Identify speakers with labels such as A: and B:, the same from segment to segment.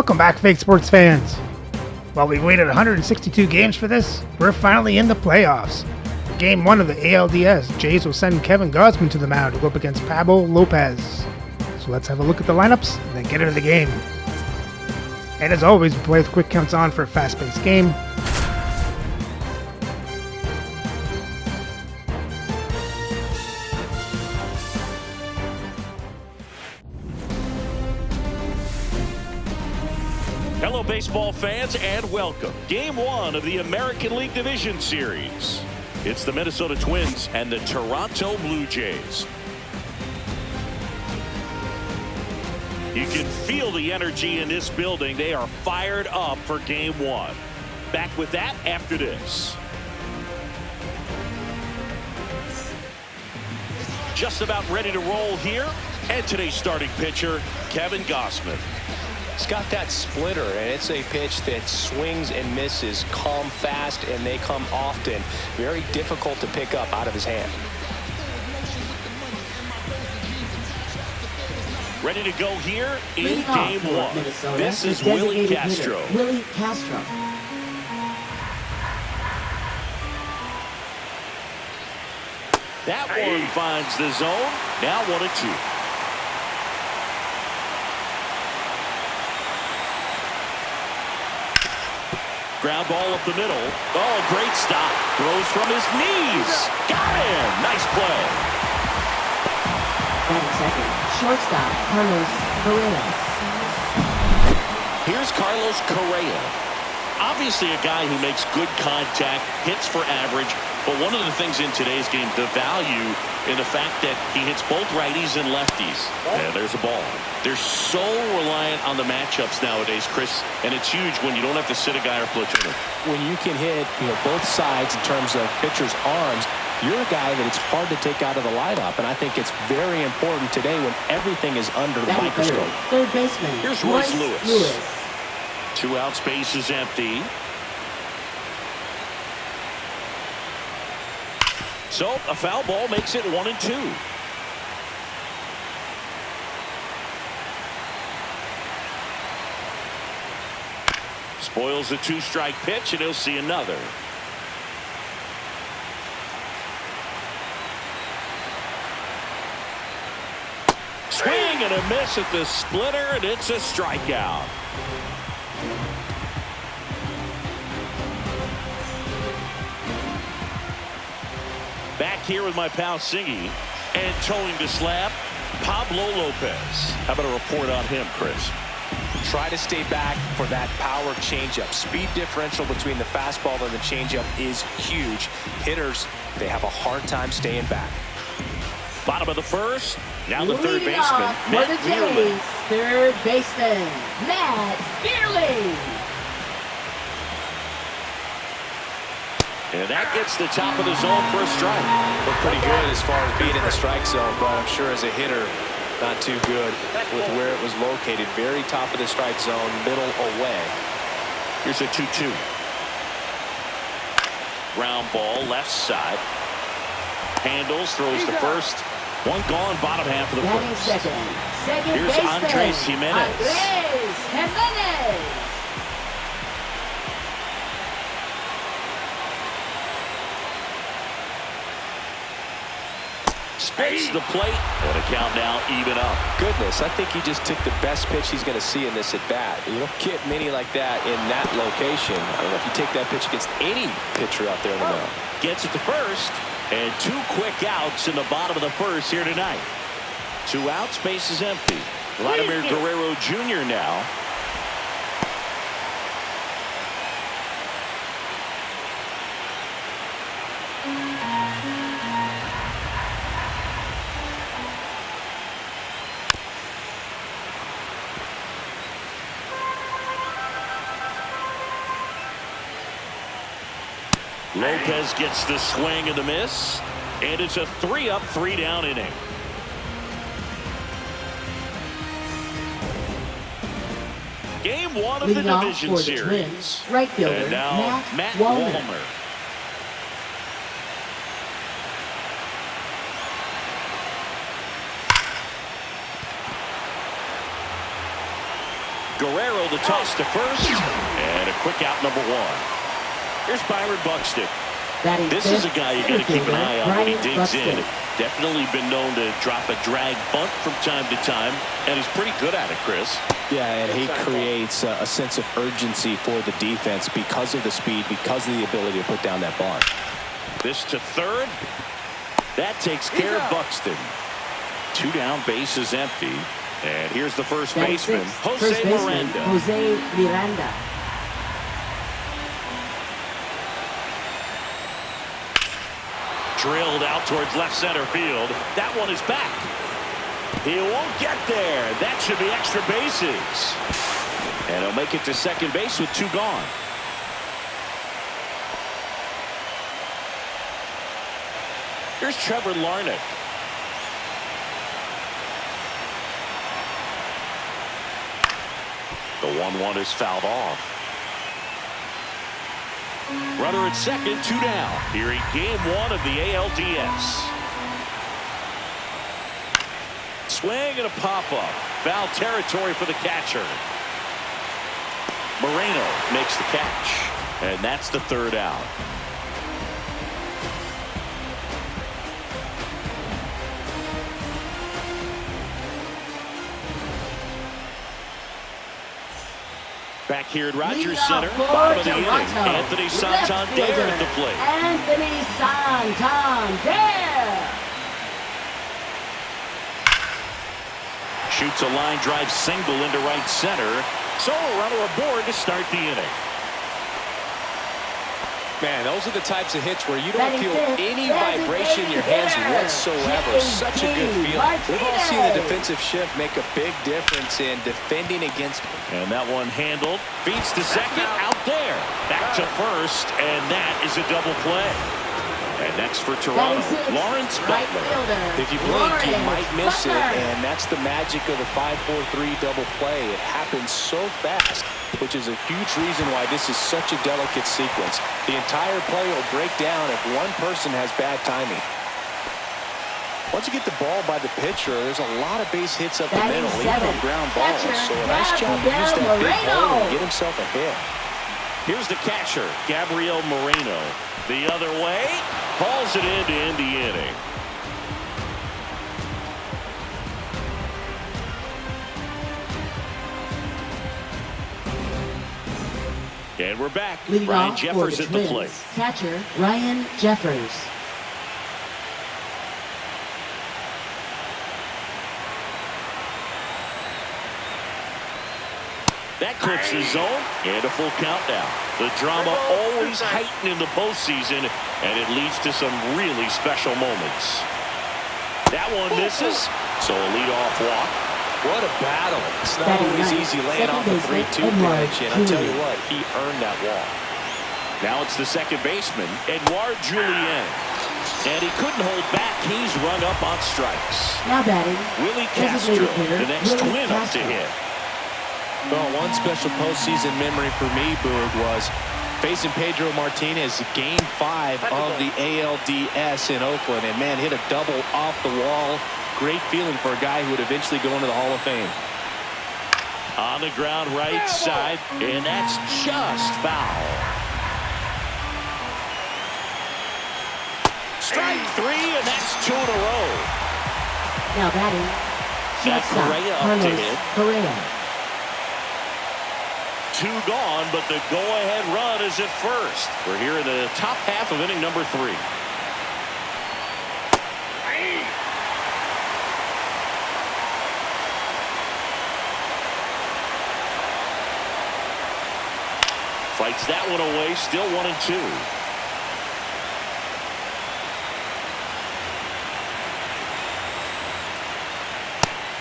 A: Welcome back, fake sports fans. While we waited 162 games for this, we're finally in the playoffs. Game 1 of the ALDS, Jays will send Kevin Gausman to the mound to go up against Pablo Lopez. So let's have a look at the lineups and then get into the game. And as always, we play with quick counts on for a fast-paced game.
B: Hello, baseball fans, and welcome. Game 1 of the American League Division Series. It's the Minnesota Twins and the Toronto Blue Jays. You can feel the energy in this building. They are fired up for Game 1. Back with that after this. Just about ready to roll here. And today's starting pitcher, Kevin Gausman.
C: It's got that splitter, and it's a pitch that swings and misses, come fast, and they come often. Very difficult to pick up out of his hand.
B: Ready to go here in Game 1. This is Willie Castro.
D: Willie Castro.
B: That one finds the zone. Now 1-2. Ground ball up the middle. Oh, great stop. Throws from his knees. Got him. Nice play.
D: 7 seconds. Shortstop, Carlos Correa.
B: Here's Carlos Correa. Obviously a guy who makes good contact, hits for average, but one of the things in today's game, the value in the fact that he hits both righties and lefties. And there's a ball. They're so reliant on the matchups nowadays, Chris, and it's huge when you don't have to sit a guy or platoon him.
C: When you can hit both sides in terms of pitchers' arms, you're a guy that it's hard to take out of the lineup, and I think it's very important today when everything is under the microscope.
D: Third baseman.
B: Here's Royce Lewis. 2 out, space is empty. So a foul ball makes it 1-2. Spoils a 2-strike pitch, and he'll see another. Swing and a miss at the splitter, and it's a strikeout. Back here with my pal Singy, and towing the slab, Pablo Lopez. How about a report on him, Chris?
C: Try to stay back for that power changeup. Speed differential between the fastball and the changeup is huge. Hitters, they have a hard time staying back.
B: Bottom of the first. Now the third baseman,
D: For the Jays, third baseman, Matt Beerley.
B: And that gets the top of the zone for a strike.
C: Look pretty good as far as being in the strike zone, but I'm sure as a hitter, not too good with where it was located. Very top of the strike zone, middle away.
B: Here's a 2-2. Ground ball, left side. Handles, throws to first. One gone, bottom half of the first.
D: Second
B: Here's
D: baseman,
B: Andres Jimenez.
D: Andres Jimenez.
B: Space the plate, and a count now even up.
C: Goodness, I think he just took the best pitch he's going to see in this at bat. You don't get many like that in that location. I don't know if you take that pitch against any pitcher out there in the mound.
B: Gets it to first, and 2 quick outs in the bottom of the first here tonight. 2 outs, base is empty. Vladimir Guerrero Jr. now. Lopez gets the swing and the miss, and it's a 3-up, 3-down inning. Game 1 of the division series.
D: Right fielder,
B: and now Matt Wallmer. Guerrero the toss to first. And a quick out, number one. Here's Byron Buxton. This is a guy you got to keep an eye on when he digs in. Definitely been known to drop a drag bunt from time to time, and he's pretty good at it, Chris.
C: Yeah, and he creates a sense of urgency for the defense because of the speed, because of the ability to put down that bunt.
B: This to third. That takes care of Buxton. 2 down, base is empty. And here's the first baseman, Jose Miranda.
D: Jose Miranda.
B: Drilled out towards left center field. That one is back. He won't get there. That should be extra bases. And he'll make it to second base with 2 gone. Here's Trevor Larnach. The 1-1 is fouled off. Runner at second, 2 down. Here in game 1 of the ALDS. Swing and a pop-up. Foul territory for the catcher. Moreno makes the catch. And that's the 3rd out. Back here at Rogers Center, bottom of the inning, Anthony Santander at the plate.
D: Anthony Santander.
B: Shoots a line drive single into right center. So a runner aboard to start the inning.
C: Man, those are the types of hits where you don't feel any vibration in your hands whatsoever. Such a good feeling. We've all seen the defensive shift make a big difference in defending against.
B: And that one handled. Beats to second. Out there. Back to first. And that is a double play. And next for Toronto, Lawrence Butler.
C: If you blink, you might miss it. And that's the magic of the 5-4-3 double play. It happens so fast, which is a huge reason why this is such a delicate sequence. The entire play will break down if one person has bad timing. Once you get the ball by the pitcher, there's a lot of base hits up the middle, even on ground balls. So a nice job to use that big hole and get himself a hit.
B: Here's the catcher, Gabriel Moreno. The other way, hauls it in to end the inning. And we're back. Ryan Jeffers at the plate.
D: Catcher, Ryan Jeffers.
B: That clips the zone and a full count now. The drama always heightened in the postseason, and it leads to some really special moments. That one misses, so a leadoff walk.
C: What a battle. It's not always easy laying off a 3-2 pitch, and I'll tell you what, he earned that walk.
B: Now it's the second baseman, Edouard Julien. And he couldn't hold back. He's run up on strikes.
D: Now batting,
B: Willie Castro, the next twin up to hit.
C: Well, one special postseason memory for me, Boog, was facing Pedro Martinez Game 5 of the ALDS in Oakland. And, man, hit a double off the wall. Great feeling for a guy who would eventually go into the Hall of Fame.
B: On the ground right side, and that's just foul. Strike 3, and that's 2 in a row.
D: Now batting,
B: Jack Correa up to hit.
D: Correa.
B: 2 gone, but the go-ahead run is at first. We're here in the top half of inning number 3. Fights that one away, still 1-2.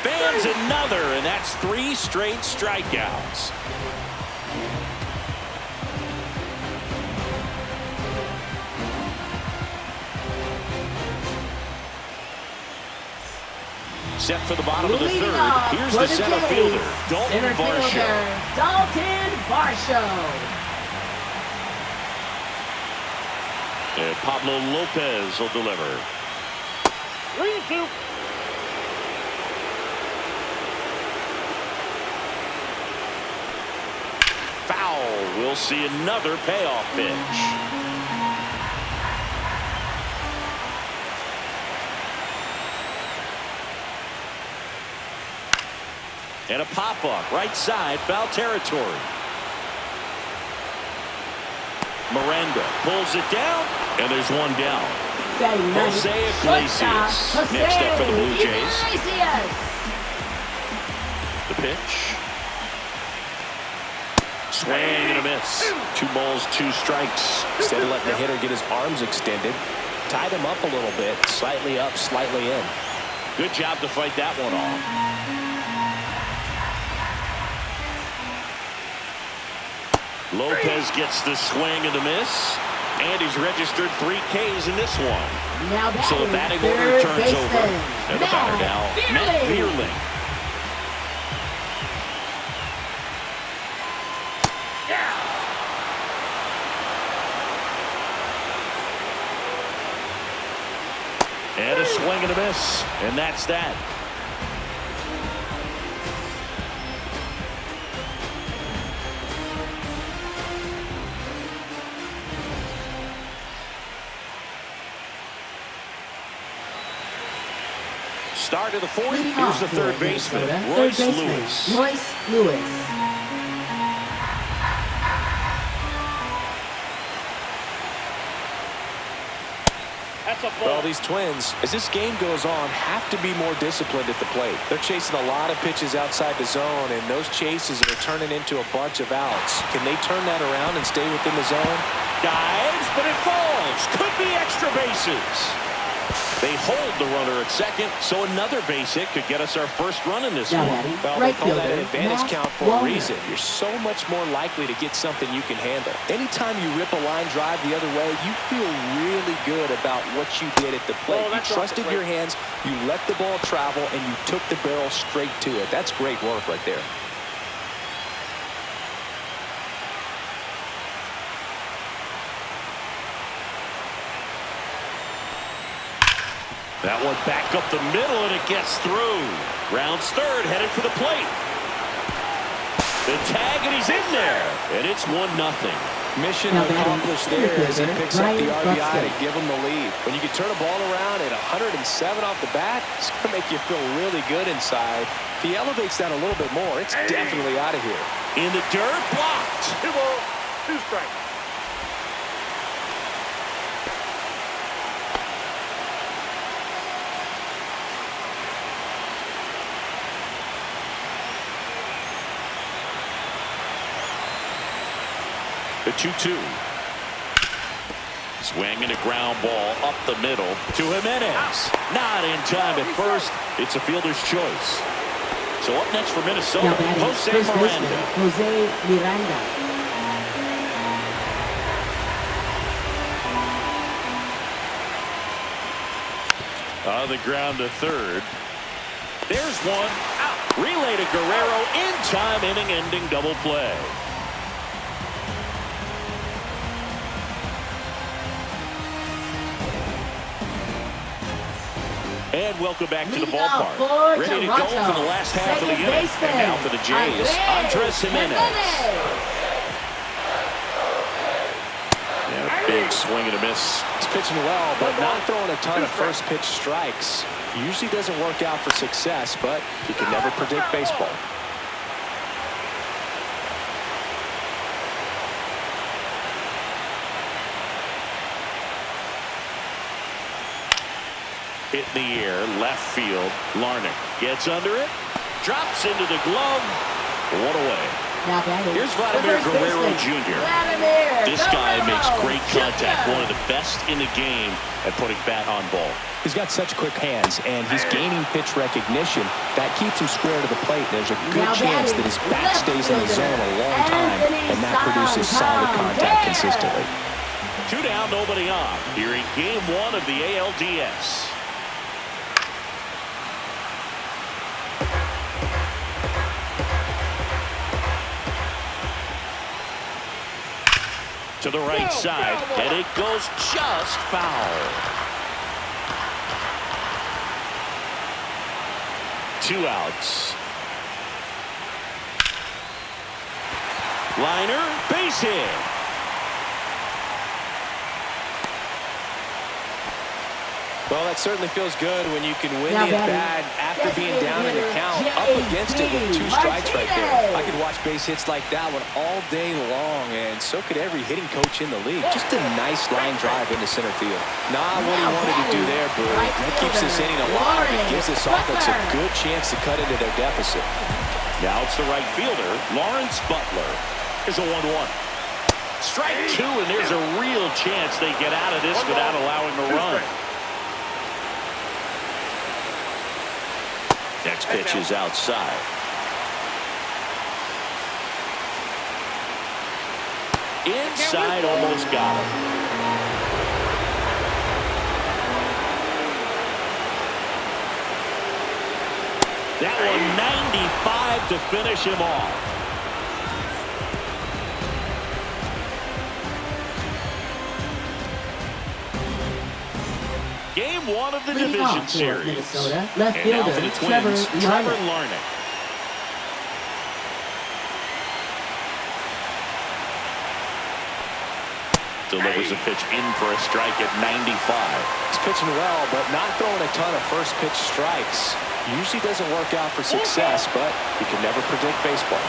B: Fans another, and that's 3 straight strikeouts. Set for the bottom of the 3rd. Here's the center fielder, Dalton Varsho.
D: Dalton Varsho.
B: And Pablo Lopez will deliver. 3-2. We'll see another payoff pitch. And a pop-up, right side, foul territory. Miranda pulls it down, and there's one down. Jose Iglesias next up for the Blue Jays. The pitch. Swing and a miss. 2 balls, 2 strikes.
C: Instead of letting the hitter get his arms extended, tied him up a little bit, slightly up, slightly in.
B: Good job to fight that one off. Lopez gets the swing and the miss, and he's registered 3 Ks in this one. So the batting order turns over, and the batter now, Matt Vierling. And a swing and a miss, and that's that. Start of the 4th. Here's the third baseman, Royce Lewis.
C: Well, these Twins, as this game goes on, have to be more disciplined at the plate. They're chasing a lot of pitches outside the zone, and those chases are turning into a bunch of outs. Can they turn that around and stay within the zone?
B: Dives, but it falls. Could be extra bases. They hold the runner at second, so another base hit could get us our first run in this one.
C: Well, they call that an advantage count for a reason. You're so much more likely to get something you can handle. Anytime you rip a line drive the other way, you feel really good about what you did at the plate. You trusted your hands, you let the ball travel, and you took the barrel straight to it. That's great work right there.
B: That one back up the middle, and it gets through. Rounds third, headed for the plate. The tag, and he's in there. And it's 1-0.
C: Mission accomplished there as he picks up the RBI to give him the lead. When you can turn a ball around at 107 off the bat, it's going to make you feel really good inside. If he elevates that a little bit more, it's definitely out of here.
B: In the dirt, blocked.
E: 2 balls, 2 strikes.
B: The 2-2. Swing and a ground ball up the middle to Jimenez. Not in time at first. It's a fielder's choice. So up next for Minnesota, Jose Miranda. On the ground to third. There's one. Out. Relay to Guerrero in time, inning-ending double play. And welcome back to the ballpark. Ready to go for the last half of the inning. And now for the Jays, Andres Jimenez. Yeah, big swing and a miss.
C: He's pitching well, but not throwing a ton of first pitch strikes. Usually doesn't work out for success, but you can never predict baseball.
B: Hit in the air, left field. Larnach gets under it, drops into the glove. One away. Here's Vladimir Guerrero Jr. This guy makes great contact, one of the best in the game at putting bat on ball.
C: He's got such quick hands, and he's gaining pitch recognition. That keeps him square to the plate. There's a good chance that his bat stays in the zone a long time, and that produces solid contact consistently.
B: 2 down, nobody on. Here in Game 1 of the ALDS. To the right side, and it goes just foul. 2 outs. Liner, base hit.
C: Well, that certainly feels good when you can win the at-bat after being down in the count, up against it with 2 strikes right there. I could watch base hits like that one all day long, and so could every hitting coach in the league. Just a nice line drive into center field. Not what he wanted to do there, but that keeps this inning alive. It gives this offense a good chance to cut into their deficit.
B: Now it's the right fielder, Lawrence Butler. Here's a 1-1. Strike 2, and there's a real chance they get out of this without allowing a run. Next pitch is outside. Inside, almost got him. That one 95 to finish him off. Game 1 of the division series.
D: Minnesota, left
B: And now
D: fielder,
B: for the Twins, Trevor Larnach. Delivers a pitch in for a strike at 95.
C: He's pitching well, but not throwing a ton of first pitch strikes. Usually doesn't work out for success, but you can never predict baseball.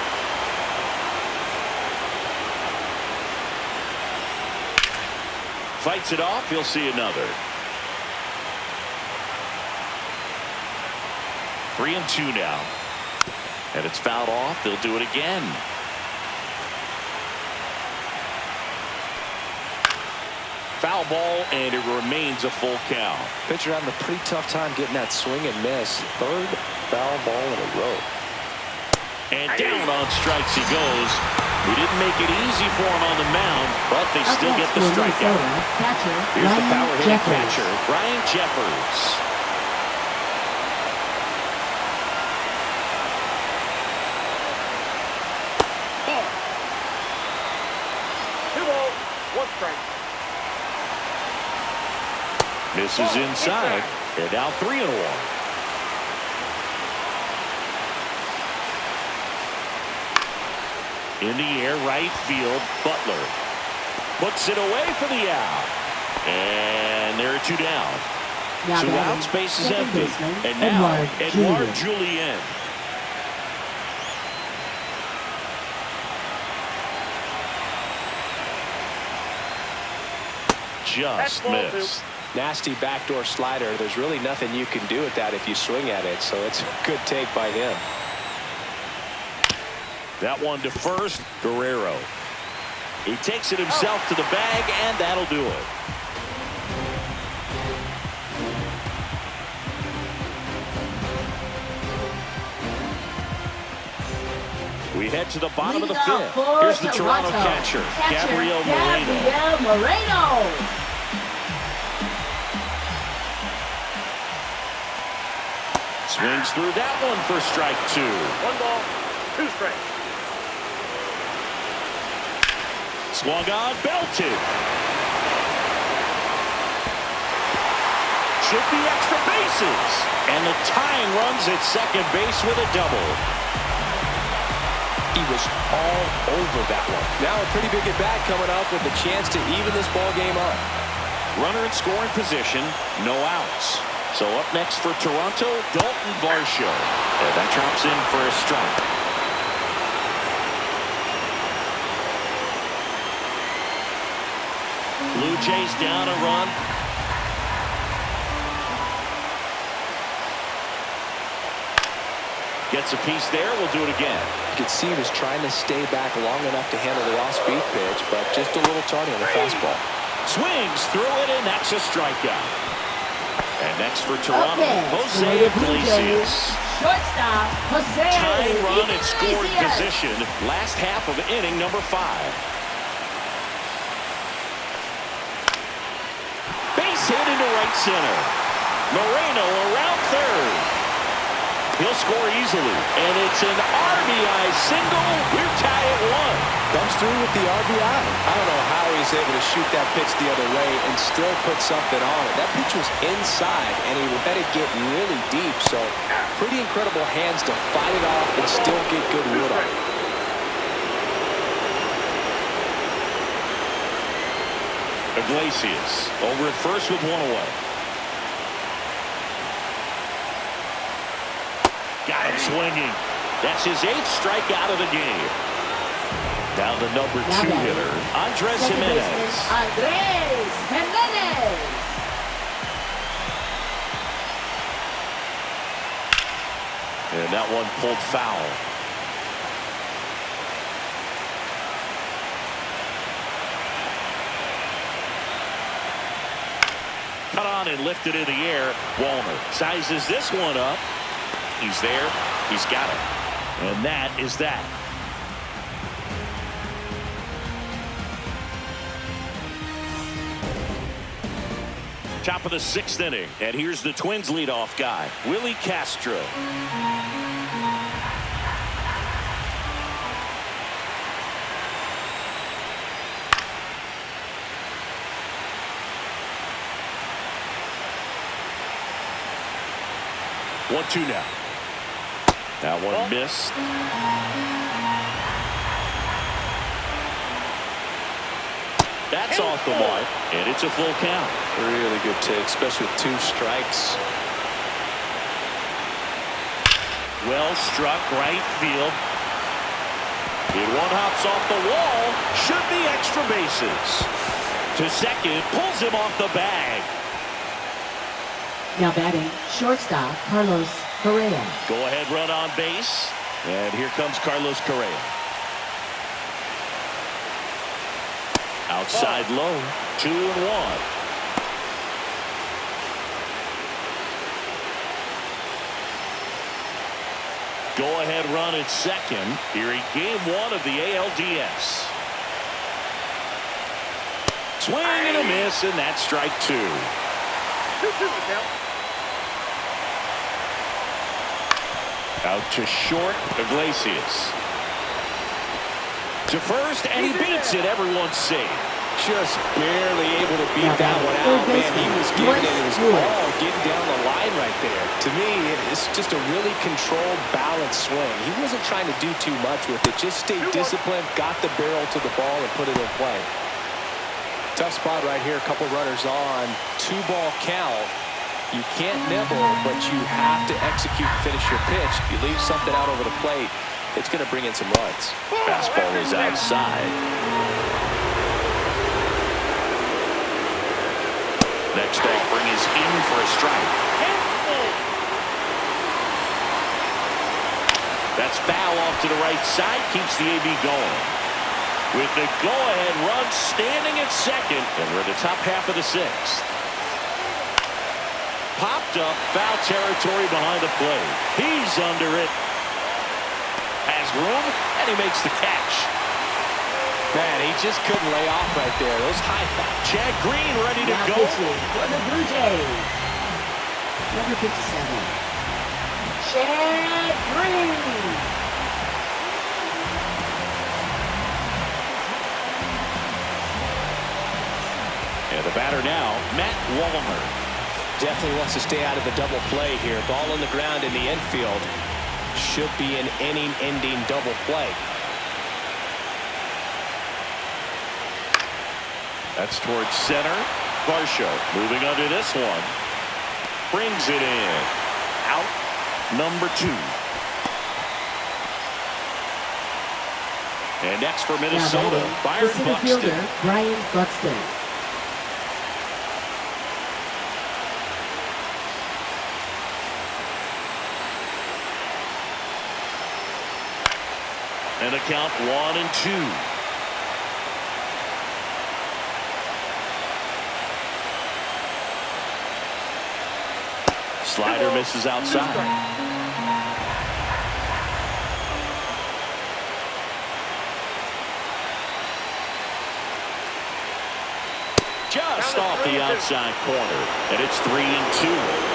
B: Fights it off, he'll see another. 3-2 now. And it's fouled off. They'll do it again. Foul ball, and it remains a full count.
C: Pitcher having a pretty tough time getting that swing and miss. 3rd foul ball in a row.
B: And down on strikes he goes. We didn't make it easy for him on the mound, but they still get the strikeout. Here's the power hitting catcher, Ryan Jeffers. Misses inside. They're now 3-1. In the air, right field, Butler puts it away for the out. And there are 2 down. 2 outs, base is empty. And now Edouard Julien. Just missed.
C: Nasty backdoor slider. There's really nothing you can do with that if you swing at it, so it's a good take by him.
B: That one to first, Guerrero. He takes it himself to the bag, and that'll do it. We head to the bottom of the 5th. Here's the Toronto catcher, Gabriel Moreno. Swings through that one for strike 2.
E: 1 ball, 2 strikes.
B: Swung on, belted. Should be extra bases. And the tying runs at second base with a double.
C: He was all over that one. Now a pretty big at-bat coming up with a chance to even this ball game up.
B: Runner in scoring position, no outs. So up next for Toronto, Dalton Varsho. And that drops in for a strike. Blue Jays down a run. Gets a piece there. We'll do it again.
C: You could see he was trying to stay back long enough to handle the off-speed pitch, but just a little tardy on the fastball.
B: Swings through it, and that's a strikeout. And next for Toronto, Jose Iglesias.
D: Shortstop, Jose
B: Tying run in scoring
D: Iglesias.
B: position. Last half of inning number 5. Base hit into right center. Moreno around 3rd. He'll score easily, and it's an RBI single. We're tied at 1.
C: Comes through with the RBI. I don't know how he's able to shoot that pitch the other way and still put something on it. That pitch was inside, and he let it get really deep, so pretty incredible hands to fight it off and still get good wood on it.
B: Iglesias over at first with one away. Got him swinging. That's his 8th strikeout of the game. Now the number 2 hitter, Andres Jimenez.
D: Andres Jimenez.
B: And that one pulled foul. Cut on and lifted in the air. Wallner sizes this one up. He's there. He's got it. And that is that. Top of the 6th inning. And here's the Twins leadoff guy, Willie Castro. One-two now. That one missed. That's off the mark, and it's a full count.
C: Really good take, especially with 2 strikes.
B: Well struck right field. And one hops off the wall. Should be extra bases. To second, pulls him off the bag.
D: Now batting, shortstop, Carlos Correa.
B: Go ahead run on base. And here comes Carlos Correa. Outside low, 2-1. Go ahead run at second here in game 1 of the ALDS. Swing and a miss, and that's strike 2. Out to short, Iglesias. To first, and he beats it. Everyone's safe.
C: Just barely able to beat that one out. Man, he was giving it his all, getting down the line right there. To me, it's just a really controlled, balanced swing. He wasn't trying to do too much with it. Just stayed disciplined, got the barrel to the ball, and put it in play. Tough spot right here. A couple runners on. 2-ball count. You can't nibble, but you have to execute and finish your pitch. If you leave something out over the plate, it's going to bring in some runs.
B: Fastball is outside. Next offering is in for a strike. That's foul off to the right side. Keeps the AB going. With the go-ahead run standing at second. And we're in the top half of the 6th. Popped up. Foul territory behind the plate. He's under it. Has room, and he makes the catch.
C: Man, he just couldn't lay off right there. Those high fives.
B: Chad Green ready to go.
D: For the Blue Jays, number 57, Chad Green.
B: And the batter now, Matt Wallner.
C: Definitely wants to stay out of the double play here. Ball on the ground in the infield. Should be an inning-ending double play.
B: That's towards center. Varsho moving under this one. Brings it in. Out number 2. And next for Minnesota, Byron Buxton.
D: Fielder, Brian Buxton.
B: And a count 1-2. Slider misses outside. Just off the outside corner. And it's 3-2.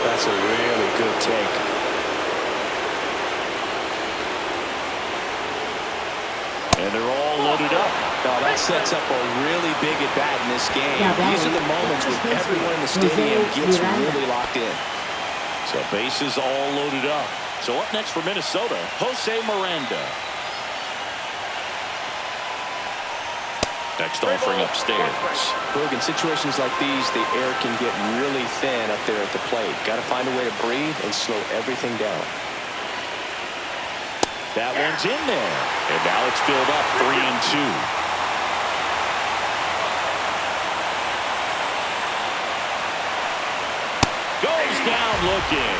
C: That's a really good take.
B: And they're all loaded up.
C: Now that sets up a really big at bat in this game. These are the moments when everyone in the stadium gets really locked in.
B: So bases all loaded up. So up next for Minnesota, Jose Miranda. Next offering upstairs.
C: Look, in situations like these, the air can get really thin up there at the plate. Got to find a way to breathe and slow everything down.
B: That one's in there. And now it's filled up 3-2. Goes down looking.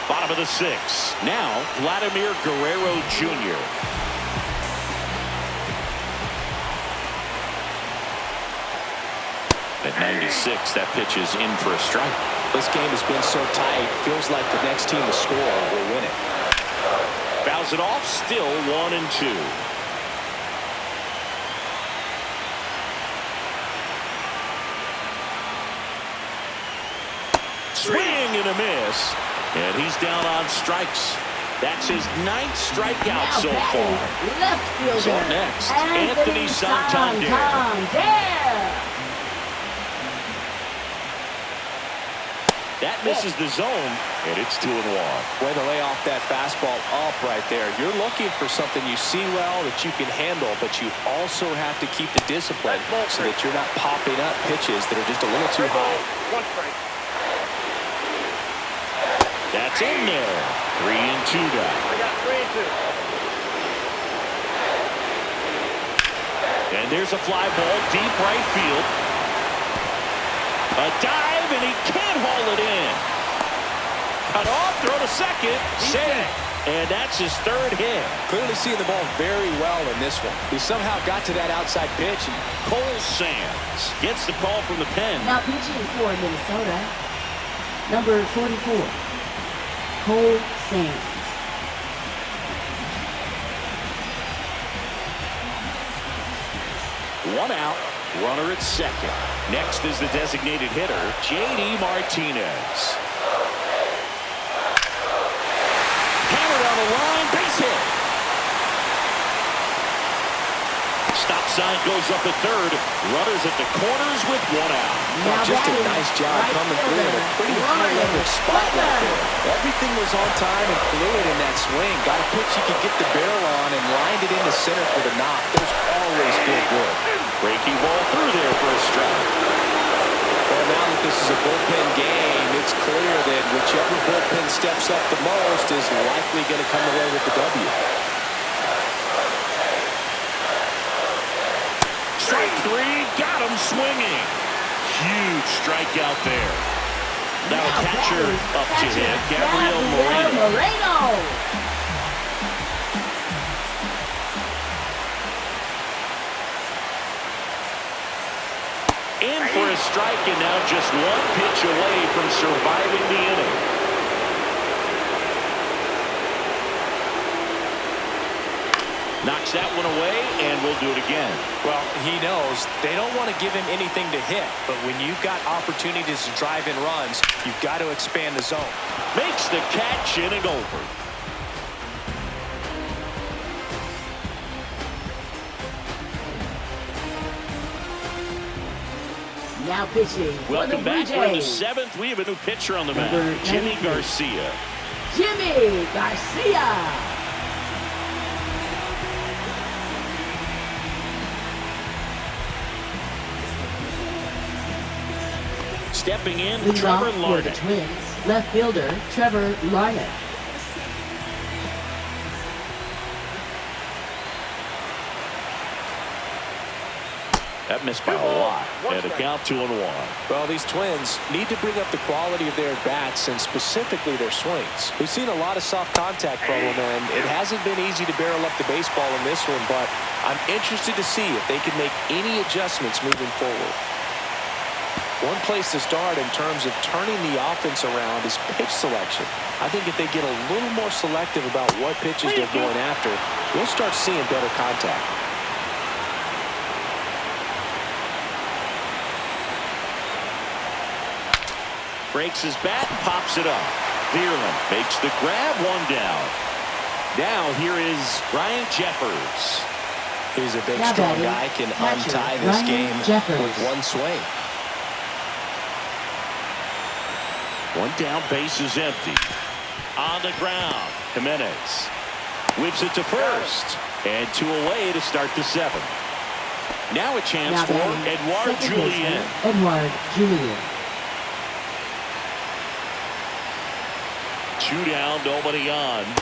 B: Bottom of the 6th. Now, Vladimir Guerrero Jr. At 96, that pitch is in for a strike.
C: This game has been so tight, feels like the next team to score will win it.
B: Fouls it off, still 1-2. Swing and a miss. And he's down on strikes. That's his 9th strikeout so far.
D: Left fielder.
B: So next, Anthony Santander. That misses the zone, and it's 2-1.
C: Way to lay off that fastball up right there. You're looking for something you see well that you can handle, but you also have to keep the discipline so that you're not popping up pitches that are just a little too high.
B: That's in there. 3-2 now.
E: I got 3-2.
B: And there's a fly ball deep right field. A dive, and he can't haul it in. Cut off, throw to second, safe. And that's his 3rd hit.
C: Clearly seeing the ball very well in this one. He somehow got to that outside pitch. And
B: Cole Sands gets the call from the pen.
D: Now pitching for Minnesota, number 44, Cole Sands.
B: One out, runner at second. Next is the designated hitter, J.D. Martinez. Hammered on the line, base hit. Stop sign goes up at third. Runners at the corners with 1 out.
D: Now
C: just a
D: batting,
C: nice job
D: right
C: coming through in a pretty high-level spot right there. Everything was on time and fluid in that swing. Got a pitch you could get the barrel on and lined it into center for the knock. Those always feel good.
B: Breaking ball through there for a strike.
C: Well, now that this is a bullpen game, it's clear that whichever bullpen steps up the most is likely going to come away with the W.
B: Strike 3, got him swinging. Huge strikeout there. Now a catcher up to hit, Gabriel Moreno. In for a strike, and now just 1 pitch away from surviving the inning. Knocks that one away, and we'll do it again.
C: Well, he knows they don't want to give him anything to hit, but when you've got opportunities to drive in runs, you've got to expand the zone.
B: Makes the catch, inning over.
D: Now pitching.
B: Welcome back. We're in the 7th. We have a new pitcher on the mound, Jimmy Garcia.
D: Jimmy Garcia.
B: Stepping in,
D: Lead
B: Trevor
D: off for the
B: Larnach.
D: Twins, left fielder Trevor Larnach.
B: That missed by a lot. And a count 2-1.
C: Well, these Twins need to bring up the quality of their bats and specifically their swings. We've seen a lot of soft contact from them, and it hasn't been easy to barrel up the baseball in this one, but I'm interested to see if they can make any adjustments moving forward. One place to start in terms of turning the offense around is pitch selection. I think if they get a little more selective about what pitches they're going after, we'll start seeing better contact.
B: Breaks his bat and pops it up. Vierland makes the grab, 1 down. Now here is Ryan Jeffers.
C: He's a big,
D: Now
C: strong
D: batting,
C: guy, can
D: catcher,
C: untie this
D: Ryan
C: game
D: Jeffers.
C: with 1 swing.
B: One down, base is empty. On the ground, Jimenez whips it to first. And 2 away to start the 7th. Now a chance for Edouard Julien.
D: Edouard Julien.
B: 2 down, nobody on.
E: 1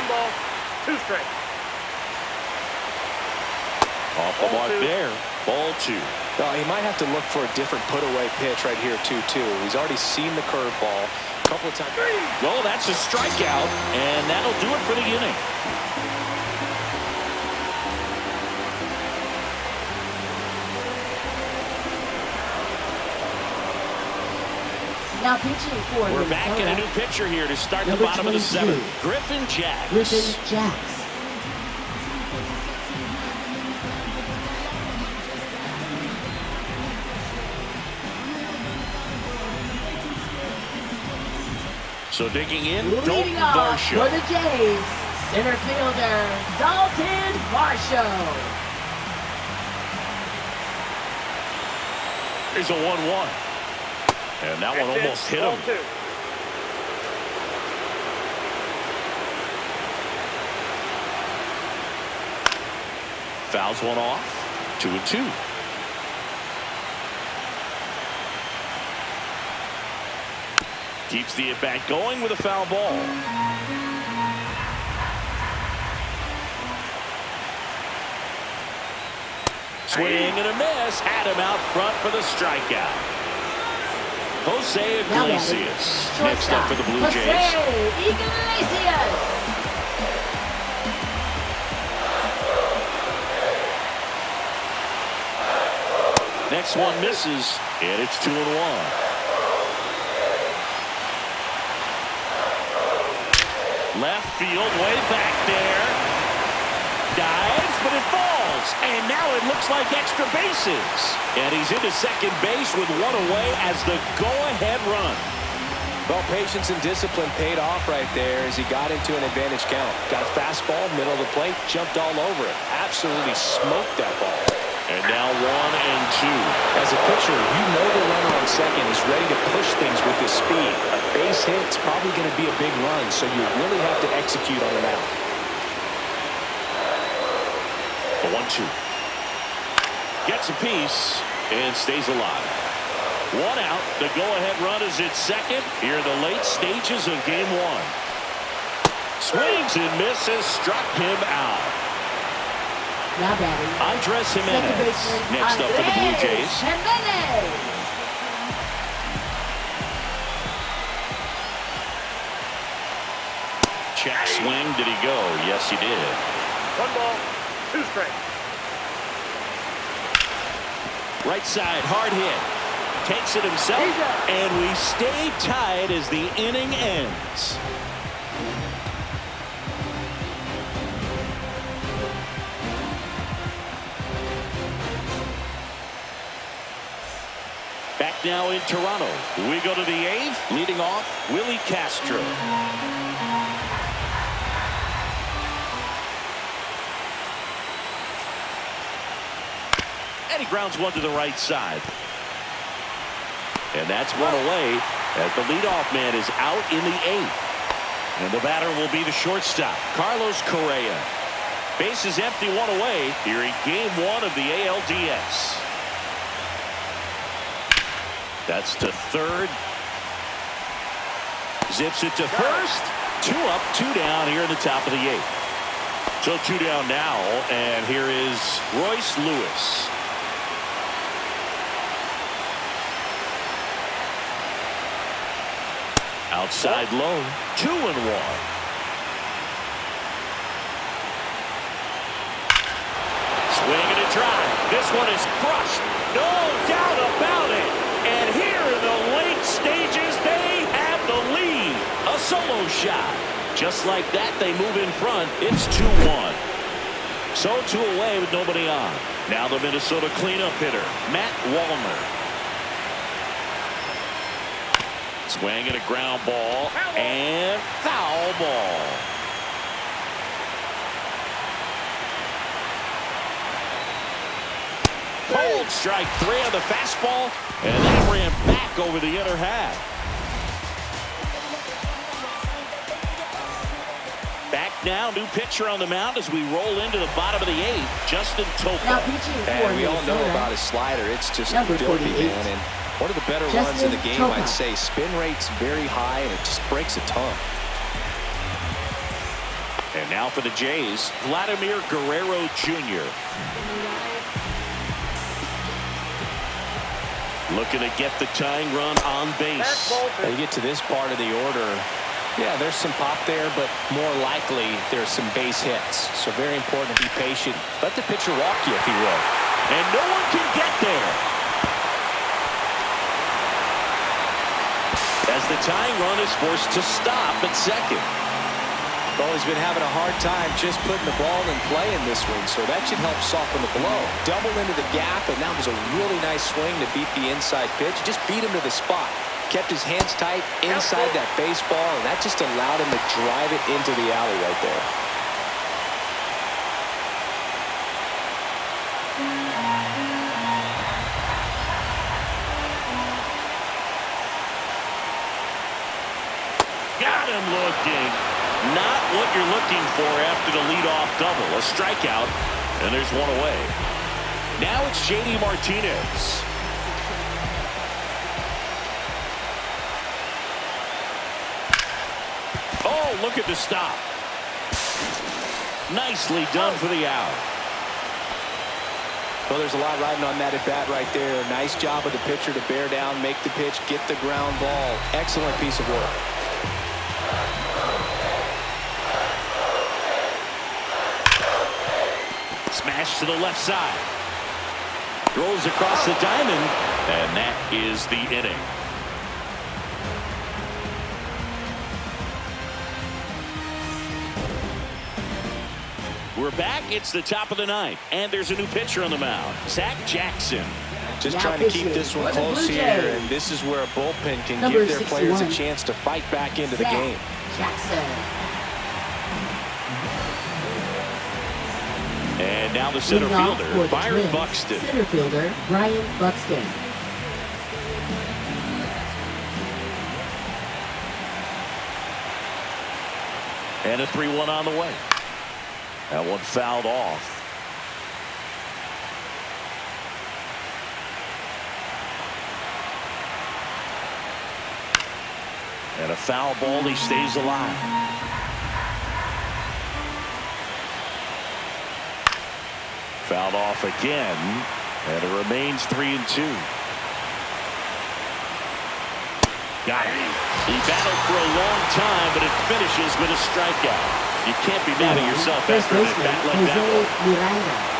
E: ball, 2 strikes.
B: Off the mark there. Ball 2.
C: Well, he might have to look for a different put-away pitch right here, 2-2. He's already seen the curveball a couple of times.
B: Well, that's a strikeout, and that'll do it for the inning.
D: Now pitching for
B: We're back in a new pitcher here to start the bottom of the 7th. Griffin Jax.
D: Griffin Jax.
B: So digging in,
D: Leading
B: Dalton
D: off
B: Varsho.
D: for the Jays, center fielder, Dalton Varsho.
B: Here's a 1-1. And that one almost hit him.
E: 2.
B: Fouls one off. 2-2. Keeps the at-bat going with a foul ball. Swing and a miss. Had him out front for the strikeout. Jose Iglesias next up for the Blue Jays.
D: Jose Iglesias.
B: Next one misses, and it's 2-1. Left field, way back there. Dives, but it falls. And now it looks like extra bases. And he's into second base with 1 away as the go-ahead run.
C: Well, patience and discipline paid off right there as he got into an advantage count. Got a fastball, middle of the plate, jumped all over it. Absolutely smoked that ball.
B: And now 1 and 2.
C: As a pitcher, you know the runner on second is ready to push things with his speed. A base hit's probably going to be a big run, so you really have to execute on the mound.
B: The 1-2. Gets a piece and stays alive. 1 out. The go-ahead run is at second here in the late stages of game 1. Swings and misses, struck him out.
D: Now batting,
B: Andres Jimenez next up for the Blue Jays.
D: Jimenez.
B: Check swing. Did he go? Yes, he did.
E: 1 ball, 2 strikes.
B: Right side, hard hit. Takes it himself, and we stay tied as the inning ends. Back now in Toronto. We go to the 8th. Leading off, Willie Castro. And he grounds one to the right side. And that's 1 away as the leadoff man is out in the 8th. And the batter will be the shortstop, Carlos Correa. Base is empty, 1 away here in game 1 of the ALDS. That's to third. Zips it to first. 2 up, 2 down here in the top of the 8th. So 2 down now, and here is Royce Lewis. Outside low, 2-1. Swing and a drive. This one is crushed. No doubt about it. And here in the late stages, they have the lead. A solo shot. Just like that, they move in front. It's 2-1. So 2 away with nobody on. Now the Minnesota cleanup hitter, Matt Wallner. Swing and a ground ball. And foul ball. Cold strike 3 on the fastball, and that ran back over the other half. Back now, new pitcher on the mound as we roll into the bottom of the 8th, Justin Topa.
C: And we all know about his slider. It's just filthy, man. And one of the better runs in the game, I'd say. Spin rate's very high, and it just breaks a ton.
B: And now for the Jays, Vladimir Guerrero Jr. Looking to get the tying run on base.
C: When you get to this part of the order, yeah, there's some pop there, but more likely there's some base hits. So very important to be patient. Let the pitcher walk you if he will.
B: And no one can get there. As the tying run is forced to stop at second.
C: Well, he's been having a hard time just putting the ball in play in this one, so that should help soften the blow. Double into the gap, and that was a really nice swing to beat the inside pitch. Just beat him to the spot. Kept his hands tight inside that baseball, and that just allowed him to drive it into the alley right there.
B: Got him looking. Not what you're looking for after the leadoff double. A strikeout, and there's one away. Now it's J.D. Martinez. Oh, look at the stop. Nicely done for the out.
C: Well, there's a lot riding on that at bat right there. Nice job of the pitcher to bear down, make the pitch, get the ground ball. Excellent piece of work.
B: Smash to the left side. Throws across the diamond, and that is the inning. We're back. It's the top of the 9th, and there's a new pitcher on the mound, Zach Jackson.
C: Just trying to keep this one close here, and this is where a bullpen can give their players a chance to fight back into the game.
B: And now the center fielder, Byron Buxton.
D: Center fielder, Brian Buxton.
B: And a 3-1 on the way. That one fouled off. And a foul ball, he stays alive. Fouled off again, and it remains 3-2. Got it. He battled for a long time, but it finishes with a strikeout. You can't be mad at yourself after an at-bat like that one.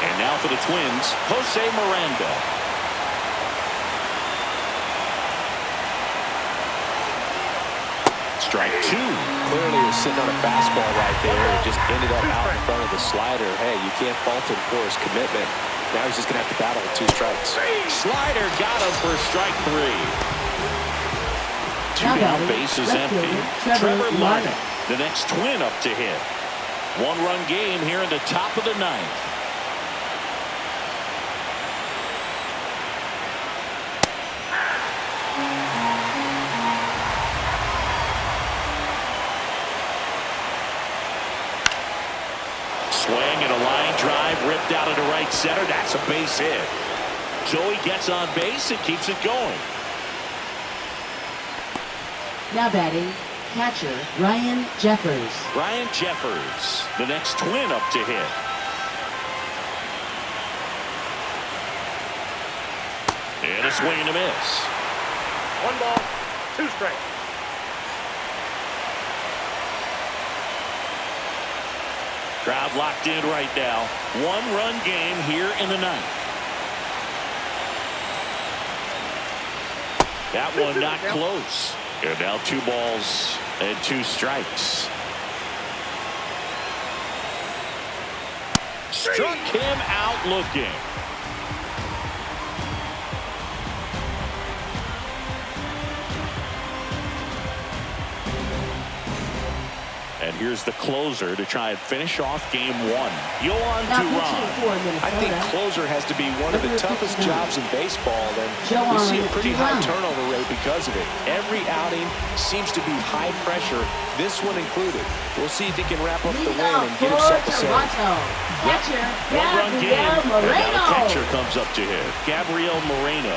B: And now for the Twins, Jose Miranda. Strike 2.
C: Clearly he was sitting on a fastball right there. It just ended up out in front of the slider. Hey, you can't fault him for his commitment. Now he's just going to have to battle with 2 strikes.
B: Slider got him for strike 3. 2 down, base is empty. Trevor Larnach, the next Twin up to hit. 1-run game here in the top of the 9th. Swing and a line drive ripped out into right center. That's a base hit. Joey gets on base and keeps it going.
D: Now batting, catcher Ryan Jeffers.
B: Ryan Jeffers, the next Twin up to hit. And a swing and a miss.
E: 1 ball, 2 strikes.
B: Crowd locked in right now. 1-run game here in the 9th. That one not close. And now 2 balls and 2 strikes. Struck him out looking. And Here's the closer to try and finish off game one. Yohan
D: Now
B: Duran.
D: pitching for Minnesota.
C: I think closer has to be one of the toughest jobs in baseball, and we see a pretty high turnover rate because of it. Every outing seems to be high pressure, this one included. We'll see if he can wrap up the win and get himself a save.
D: Catcher,
B: One-run game,
D: Gabriel
B: and now the
D: Moreno.
B: catcher comes up to hit. Gabriel Moreno.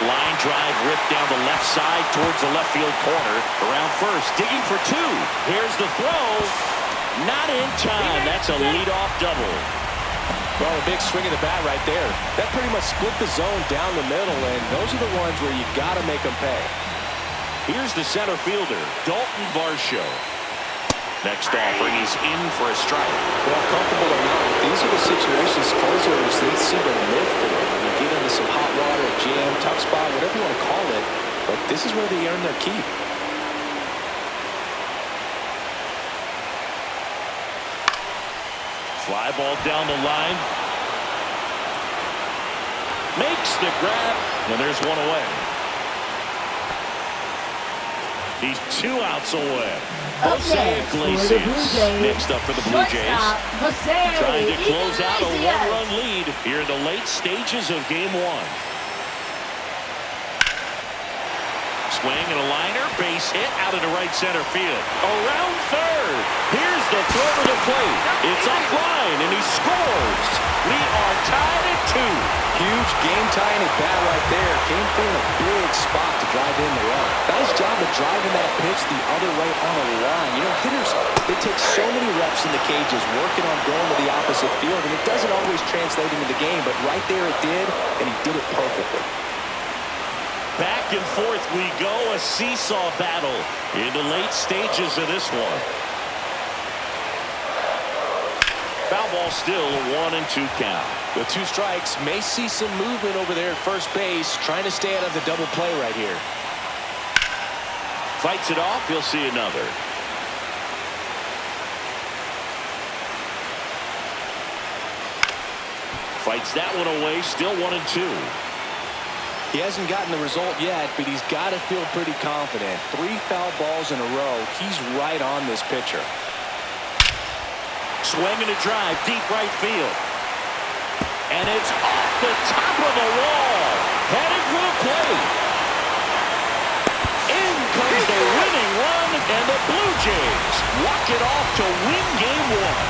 B: Line drive ripped down the left side towards the left field corner. Around first, digging for two. Here's the throw. Not in time. That's a leadoff double.
C: Well, a big swing of the bat right there. That pretty much split the zone down the middle, and those are the ones where you got to make them pay.
B: Here's the center fielder, Dalton Varsho. Next offering, he's in for a strike.
C: Well, comfortable or not, these are the situations closers they seem to live for. You get into some hot water, jam, tough spot, whatever you want to call it, but this is where they earn their keep.
B: Fly ball down the line. Makes the grab, and there's one away. He's 2 outs away. Jose Iglesias next up for the Blue Jays. Trying to close out a one-run lead here in the late stages of game one. Swing and a liner, base hit out into right center field. Around third. Here's the throw to the plate. It's offline, and he scores. We are tied at 2.
C: Huge game-tying at bat right there. Came through in a big spot to drive in the run. Nice job of driving that pitch the other way on a line. You know, hitters, they take so many reps in the cages working on going to the opposite field, and it doesn't always translate into the game, but right there it did, and he did it perfectly.
B: Back and forth we go, a seesaw battle in the late stages of this one. Foul ball still a 1-2 count.
C: With 2 strikes, may see some movement over there at first base, trying to stay out of the double play right here.
B: Fights it off, he'll see another. Fights that one away, still 1-2.
C: He hasn't gotten the result yet, but he's got to feel pretty confident. 3 foul balls in a row. He's right on this pitcher.
B: Swing and a drive, deep right field. And it's off the top of the wall. Heading for the plate. In comes the winning run, and the Blue Jays walk it off to win game one.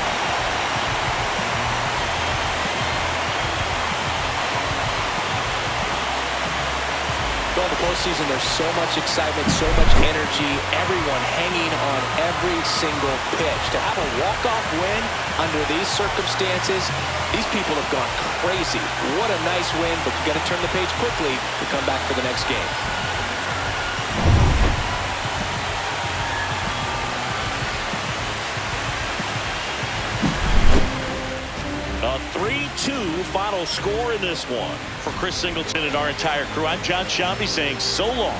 C: Well, the postseason, there's so much excitement, so much energy, everyone hanging on every single pitch. To have a walk-off win under these circumstances, these people have gone crazy. What a nice win, but you got to turn the page quickly to come back for the next game.
B: A 3-2 final score in this one. For Chris Singleton and our entire crew, I'm John Shambi saying so long.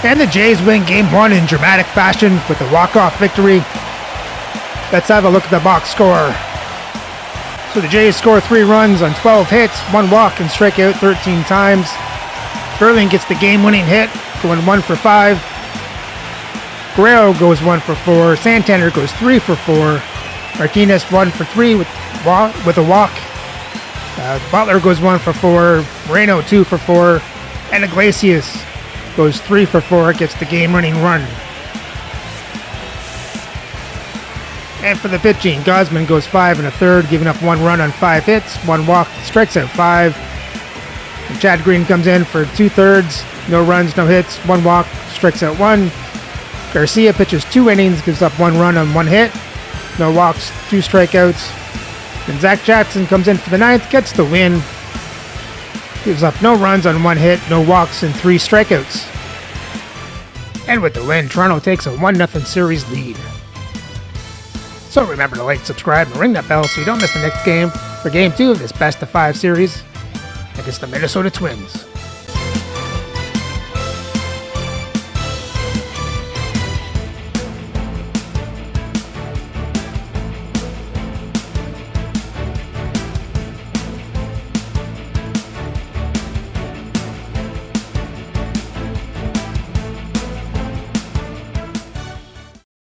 A: And the Jays win game one in dramatic fashion with a walk-off victory. Let's have a look at the box score. So the Jays score 3 runs on 12 hits, 1 walk, and strike out 13 times. Sterling gets the game-winning hit, going 1 for 5. Guerrero goes 1 for 4. Santander goes 3 for 4. Martinez 1 for 3 with a walk. Butler goes 1 for 4. Moreno 2 for 4. And Iglesias goes 3 for 4. Gets the game-winning run. And for the pitching, Gosman goes 5 1/3, giving up 1 run on 5 hits, 1 walk, strikes out 5. And Chad Green comes in for 2/3, no runs, no hits, 1 walk, strikes out 1. Garcia pitches 2 innings, gives up 1 run on 1 hit, no walks, 2 strikeouts. And Zach Jackson comes in for the 9th, gets the win, gives up no runs on 1 hit, no walks, and 3 strikeouts. And with the win, Toronto takes a 1-0 series lead. So remember to like, subscribe, and ring that bell so you don't miss the next game for Game 2 of this best-of-5 series against the Minnesota Twins.